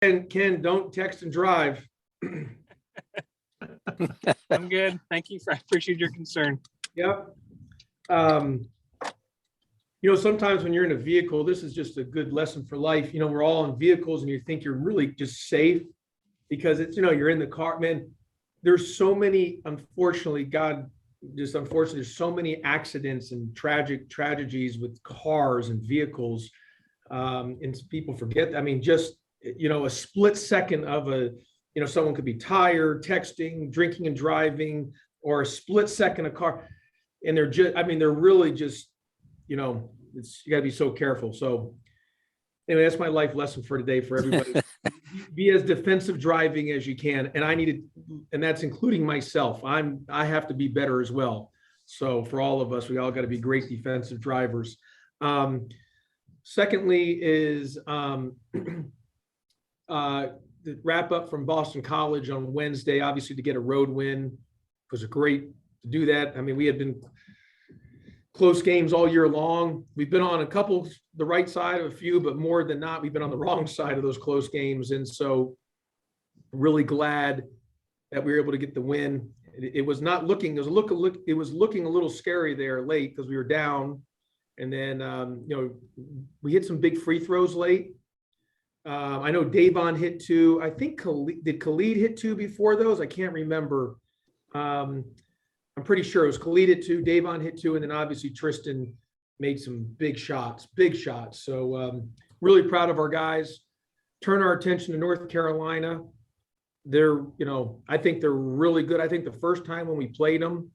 And Ken, don't text and drive. I'm good. Thank you. I appreciate your concern. Yep. Sometimes when you're in a vehicle, this is just a good lesson for life. We're all in vehicles and you think you're really just safe because it's, you're in the car, man. There's so many, unfortunately, there's so many accidents and tragedies with cars and vehicles. And people forget, just, a split second of someone could be tired, texting, drinking and driving, or a split second of car. And they're just, they're really just, you got to be so careful. So anyway, that's my life lesson for today for everybody. Be as defensive driving as you can. And that's including myself. I have to be better as well. So for all of us, we all got to be great defensive drivers. Secondly is the wrap up from Boston College on Wednesday, obviously to get a road win was great to do that. We had been close games all year long. We've been on a couple, the right side of a few, but more than not, we've been on the wrong side of those close games. And so really glad that we were able to get the win. It was looking a little scary there late because we were down. And then, we hit some big free throws late. I know Davon hit two. I think did Khalid hit two before those? I can't remember. I'm pretty sure it was Khalid hit two, Davon hit two, and then obviously Tristan made some big shots. So really proud of our guys. Turn our attention to North Carolina. They're, I think they're really good. I think the first time when we played them,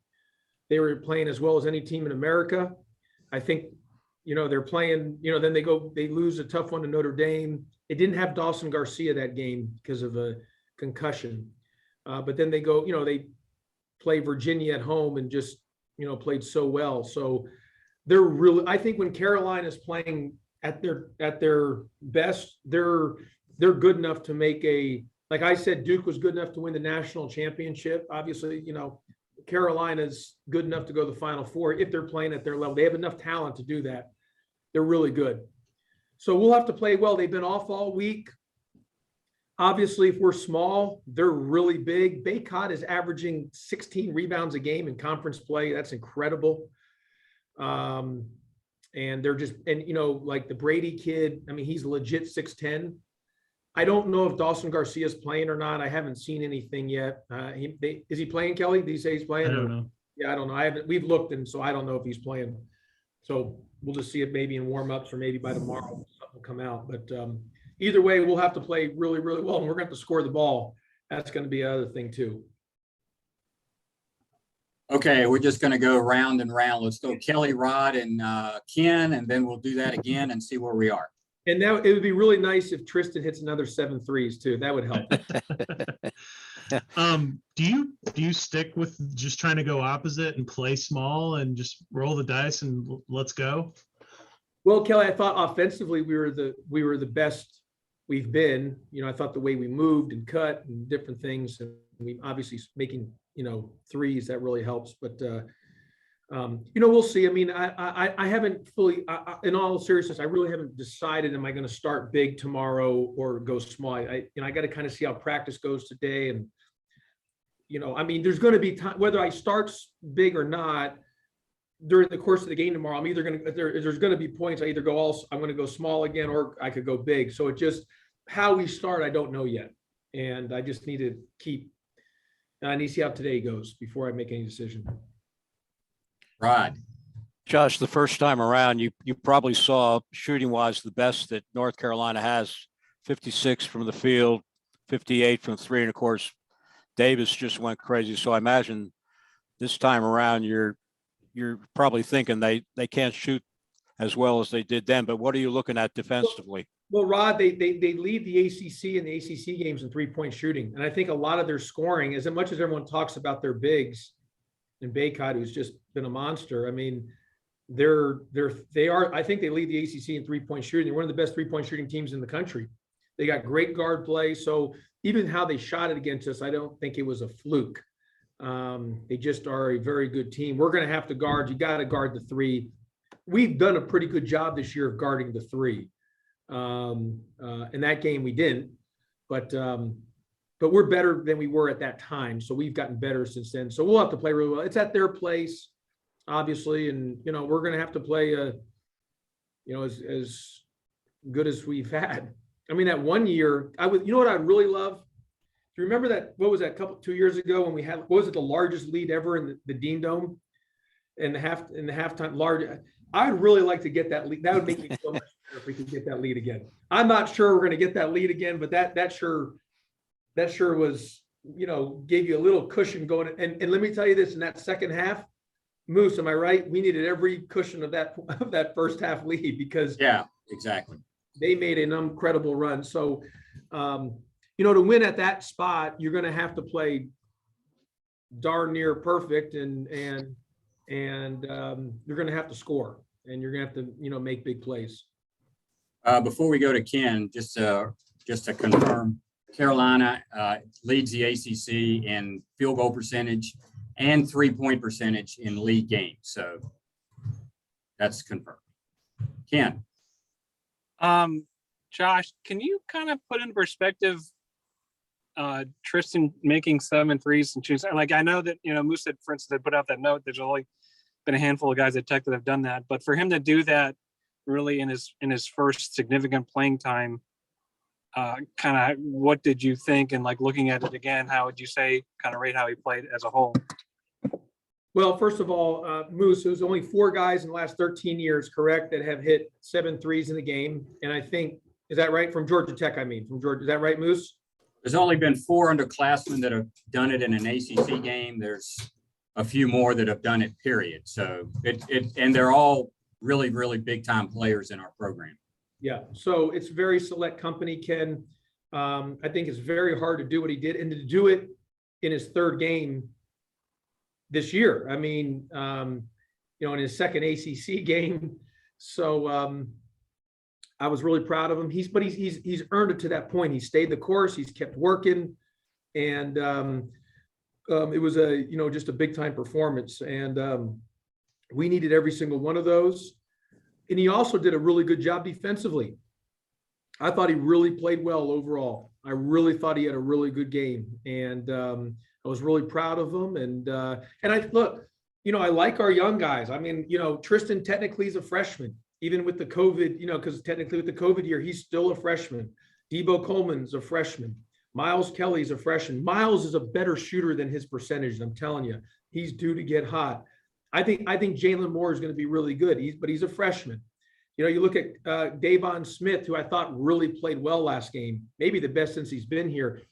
they were playing as well as any team in America. I think, they're playing, then they lose a tough one to Notre Dame. It didn't have Dawson Garcia that game because of a concussion. But then they go, they play Virginia at home and just, played so well. So they're really, I think when Carolina's playing at their best, they're good enough to make like I said, Duke was good enough to win the national championship. Obviously, Carolina's good enough to go to the Final Four if they're playing at their level. They have enough talent to do that. They're really good. So we'll have to play well. They've been off all week. Obviously, if we're small, they're really big. Baycott is averaging 16 rebounds a game in conference play. That's incredible. And they're just, like the Brady kid, he's legit 6'10". I don't know if Dawson Garcia is playing or not. I haven't seen anything yet. Is he playing, Kelly? Did he say he's playing? I don't know. Yeah, I don't know. We've looked, and so I don't know if he's playing. So we'll just see it maybe in warm-ups or maybe by tomorrow something will come out. But either way, we'll have to play really, really well, and we're going to have to score the ball. That's going to be another thing too. Okay, we're just going to go round and round. Let's go Kelly, Rod, and Ken, and then we'll do that again and see where we are. And now it would be really nice if Tristan hits another 7 threes too. That would help. Do you stick with just trying to go opposite and play small and just roll the dice and let's go? Well, Kelly, I thought offensively we were the best we've been. I thought the way we moved and cut and different things, and we obviously making threes, that really helps. But we'll see. I haven't fully, in all seriousness, I really haven't decided, am I going to start big tomorrow or go small? I got to kind of see how practice goes today. And, there's going to be time, whether I start big or not during the course of the game tomorrow, there's going to be points. I'm going to go small again, or I could go big. So it just, how we start, I don't know yet. And I just need to I need to see how today goes before I make any decision. Rod. Josh, the first time around, you probably saw shooting-wise the best that North Carolina has, 56 from the field, 58 from three, and of course, Davis just went crazy. So I imagine this time around, you're probably thinking they can't shoot as well as they did then. But what are you looking at defensively? Well, Rod, they lead the ACC and the ACC games in three-point shooting, and I think a lot of their scoring, as much as everyone talks about their bigs, and Baycott, who's just been a monster. I think they lead the ACC in three-point shooting. They're one of the best three-point shooting teams in the country. They got great guard play. So even how they shot it against us, I don't think it was a fluke. They just are a very good team. We're going to have to guard. You got to guard the three. We've done a pretty good job this year of guarding the three. In that game, we didn't. but we're better than we were at that time. So we've gotten better since then. So we'll have to play really well. It's at their place, obviously. And, we're going to have to play, as good as we've had. I mean, that one year, what I'd really love? Do you remember that? What was that 2 years ago when we had, what was it, the largest lead ever in the Dean Dome? In the halftime large. I'd really like to get that lead. That would make me so much better if we could get that lead again. I'm not sure we're going to get that lead again, but that sure was, gave you a little cushion going. And let me tell you this, in that second half, Moose, am I right? We needed every cushion of that first half lead because Yeah, exactly. they made an incredible run. So, to win at that spot, you're going to have to play darn near perfect and you're going to have to score and you're going to have to, make big plays. Before we go to Ken, just to confirm, Carolina leads the ACC in field goal percentage and 3-point percentage in league games. So that's confirmed. Ken. Josh, can you kind of put in perspective Tristan making 7 threes and choosing? Like, I know that, Moose said, for instance, they put out that note, there's only been a handful of guys at Tech that have done that, but for him to do that really in his first significant playing time, kind of what did you think? And like looking at it again, how would you say kind of rate how he played as a whole? Well, first of all, Moose, there's only 4 guys in the last 13 years, correct, that have hit 7 threes in the game. And I think, is that right? From Georgia Tech, from Georgia. Is that right, Moose? There's only been 4 underclassmen that have done it in an ACC game. There's a few more that have done it, period. So and they're all really, really big time players in our program. Yeah. So it's very select company, Ken. I think it's very hard to do what he did and to do it in his 3rd game this year. I mean, in his second ACC game. So I was really proud of him. He's earned it to that point. He stayed the course. He's kept working, and it was just a big time performance. And we needed every single one of those. And he also did a really good job defensively. I thought he really played well overall. I really thought he had a really good game, and I was really proud of him. And I look, I like our young guys. I mean, Tristan technically is a freshman, even with the COVID, because technically with the COVID year, he's still a freshman. Debo Coleman's a freshman. Miles Kelly's a freshman. Miles is a better shooter than his percentage. I'm telling you, he's due to get hot. I think Jalen Moore is going to be really good. But he's a freshman. You look at Davon Smith, who I thought really played well last game, maybe the best since he's been here.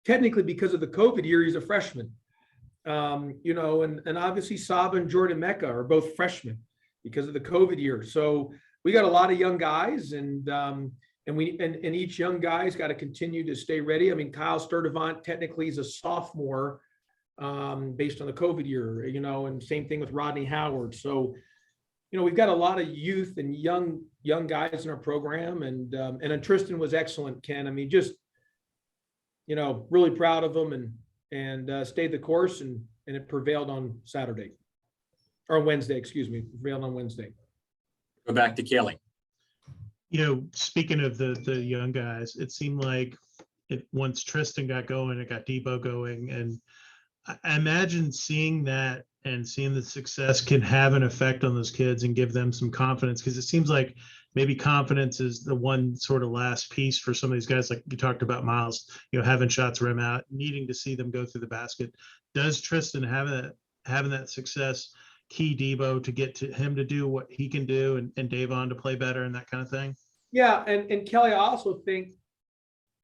Technically, because of the COVID year, he's a freshman. And obviously Saba and Jordan Mecca are both freshmen because of the COVID year. So we got a lot of young guys, and each young guy's got to continue to stay ready. I mean, Kyle Sturdivant technically is a sophomore based on the COVID year, and same thing with Rodney Howard. So, we've got a lot of youth and young guys in our program, and Tristan was excellent, Ken. I mean, just, really proud of him and stayed the course, and it prevailed on Saturday or Wednesday, excuse me, prevailed on Wednesday. Go back to Kelly. Speaking of the young guys, it seemed like once Tristan got going, it got Debo going. And I imagine seeing that and seeing the success can have an effect on those kids and give them some confidence, because it seems like maybe confidence is the one sort of last piece for some of these guys. Like you talked about Miles, having shots rim out, needing to see them go through the basket. Does Tristan having that success key Debo to get to him to do what he can do, and Davon to play better and that kind of thing? Yeah. And Kelly, I also think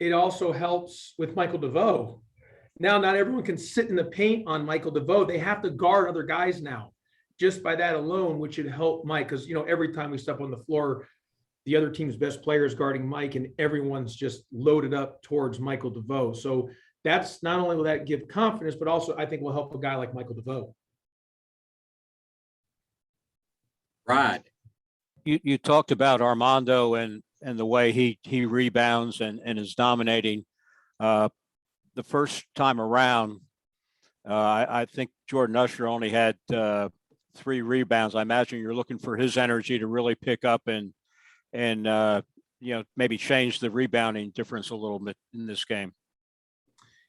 it also helps with Michael DeVoe. Now, not everyone can sit in the paint on Michael DeVoe. They have to guard other guys now, just by that alone, which would help Mike. Because, every time we step on the floor, the other team's best player is guarding Mike, and everyone's just loaded up towards Michael DeVoe. So that's not only will that give confidence, but also I think will help a guy like Michael DeVoe. Right. You talked about Armando and the way he rebounds and is dominating. The first time around, I think Jordan Usher only had 3 rebounds. I imagine you're looking for his energy to really pick up and maybe change the rebounding difference a little bit in this game.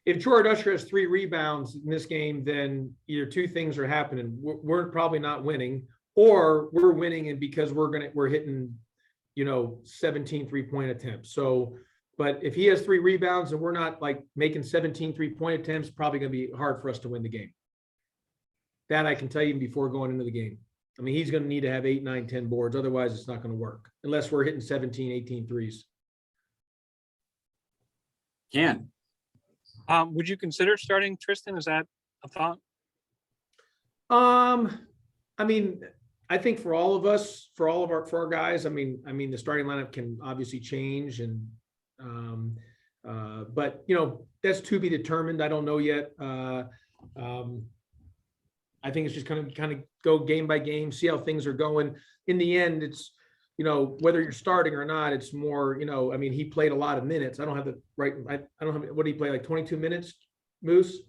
If Jordan Usher has 3 rebounds in this game, then either two things are happening. We're probably not winning, or we're winning and because we're hitting, 17 3-point attempts. So, but if he has 3 rebounds and we're not like making 17 3-point attempts, probably going to be hard for us to win the game. That I can tell you before going into the game. I mean, he's going to need to have 8, 9, 10 boards. Otherwise, it's not going to work unless we're hitting 17, 18 threes. Ken, Would you consider starting Tristan? Is that a thought? I mean, I think for all of us, for our guys, I mean, the starting lineup can obviously change and, but that's to be determined. I don't know yet. I think it's just kind of go game by game, see how things are going. In the end, it's, whether you're starting or not, it's more, I mean, he played a lot of minutes. I don't have the right, I don't have, what did he play, like 22 minutes, Moose?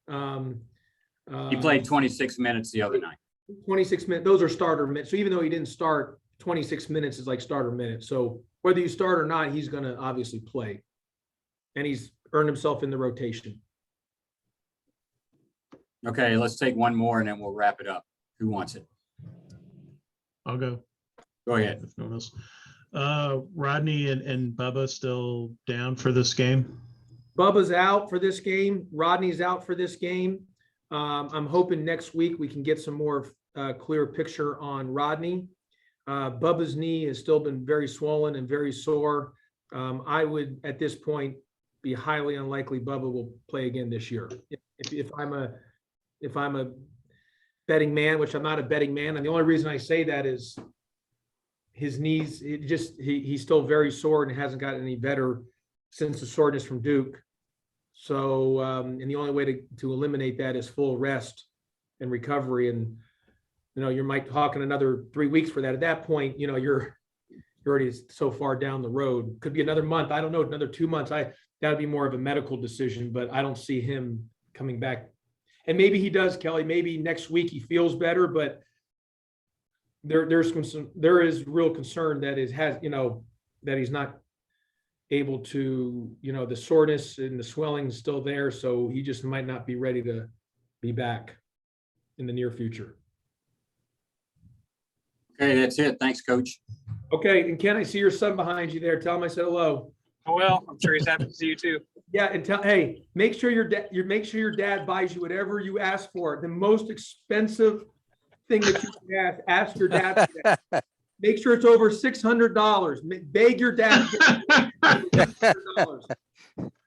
he played 26 minutes the other night. 26 minutes, those are starter minutes. So even though he didn't start, 26 minutes is like starter minutes. So whether you start or not, he's going to obviously play. And he's earned himself in the rotation. Okay, let's take one more and then we'll wrap it up. Who wants it? I'll go. Go ahead. If no one else. Rodney and Bubba still down for this game? Bubba's out for this game. Rodney's out for this game. I'm hoping next week we can get some more clear picture on Rodney. Bubba's knee has still been very swollen and very sore. I would, at this point, be highly unlikely Bubba will play again this year. If I'm a betting man, which I'm not a betting man, and the only reason I say that is his knees, he's still very sore and hasn't gotten any better since the soreness from Duke. So, and the only way to eliminate that is full rest and recovery. And, you might talking another 3 weeks for that. At that point, you're already so far down the road. Could be another month. I don't know, another 2 months. That would be more of a medical decision, but I don't see him coming back. And maybe he does, Kelly. Maybe next week he feels better, but there is real concern that that he's not able to, the soreness and the swelling is still there. So he just might not be ready to be back in the near future. Okay, that's it. Thanks, Coach. Okay. And Ken, I see your son behind you there. Tell him I said hello. Oh, well, I'm sure he's happy to see you too. Yeah. And hey, make sure your dad buys you whatever you ask for. The most expensive thing that you can ask your dad. Make sure it's over $600. Beg your dad. To get $600.